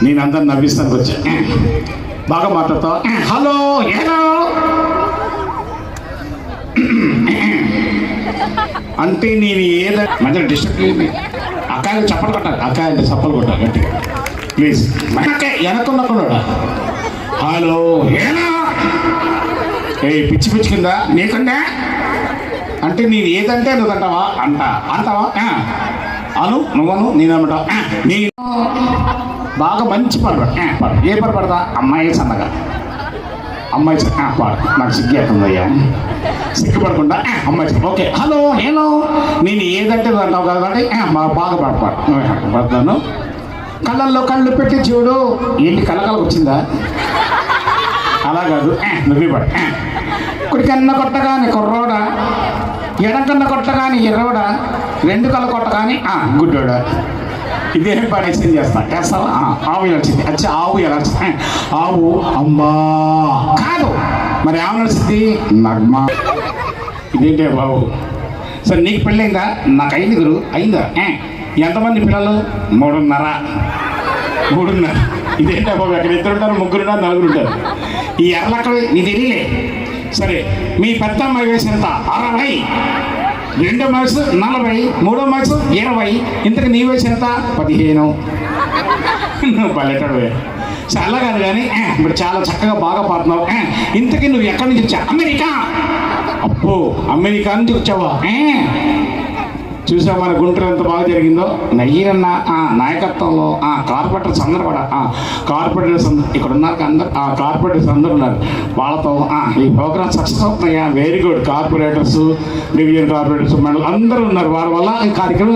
నేను అందరు నవ్విస్తానికి వచ్చా. బాగా మాట్లాడతావా? హలో హలో అంటే నేను ఏదైనా మధ్య డిస్టర్బ్ చేయండి. అక్కాయలు చప్పలు కొట్టాలి, అక్కాయంటే చప్పలు కొట్టాలి గట్టిగా ప్లీజ్. వెనక్కున్నకుండా హలో ఏనా ఏ పిచ్చి పిచ్చి కింద నీకుందా అంటే నేను ఏదంటే నువ్వు అంటావా అంటావా అను నువ్వను నేనేమంటా నేను బాగా మంచి పాడు పాడు. ఏ పాడు పడతా? అమ్మాయి సన్నగా అమ్మాయి పాడు. నాకు సిగ్గు అవుతుందయ్యా, సిగ్గుపడకుండా అమ్మాయి. ఓకే హలో నేను ఏదంటే అంటావు కాబట్టి బాగా పడతాను. కళ్ళల్లో కళ్ళు పెట్టి చూడు. ఏంటి కళ్ళకలకు వచ్చిందా? అలా కాదు, నువ్వే పడు. కుడికన్నా కొట్టగాని కుర్రోడా, ఎడకన్నా కొట్టగాని ఎర్రోడా, రెండు కళ్ళు కొట్టగాని గుడ్డోడా. ఇదే పని చేస్తావా? ఆవు నడిచింది. అచ్చా ఆవు ఎలా వచ్చింది? ఆవు అమ్మా కాదు, మరి ఆవు నడిచింది నగ్మా. ఇదేంటే బాబు? సరే నీకు పెళ్ళైందా? నాకు అయింది గురు. అయిందా? ఎంతమంది పిల్లలు? 3.5. ఇదేంటే బాబు? అక్కడ 2 ఉంటారు, 3 ఉంటారు, 4 ఉంటారు. ఈ ఎర్రలక్కడ నీ తెలియలే. సరే మీ పెద్ద అమ్మాయి వయసు ఎంత? 60. రెండో వయసు 40, మూడో వయసు 20. ఇంతకు నీ వయసు ఎంత? 15. నువ్వు పల్లెటూడే. చాలా కాదు కానీ ఇప్పుడు చాలా చక్కగా బాగా పాడుతున్నావు. ఇంతకీ నువ్వు ఎక్కడి నుంచి వచ్చావు? అమెరికా. అబ్బో అమెరికా నుంచి వచ్చావా? చూసావు మన గుంటూరు ఎంత బాగా జరిగిందో. నయ్యన్న నాయకత్వంలో కార్పొరేటర్స్ అందరూ కూడా కార్పొరేటర్స్ ఇక్కడ ఉన్నారు. అందరు కార్పొరేటర్స్ అందరూ ఉన్నారు. వాళ్ళతో ఈ ప్రోగ్రామ్ సక్సెస్ అవుతున్నాయా? Very good. Corporators, division corporators అందరూ ఉన్నారు. వారి వల్ల ఈ కార్యక్రమం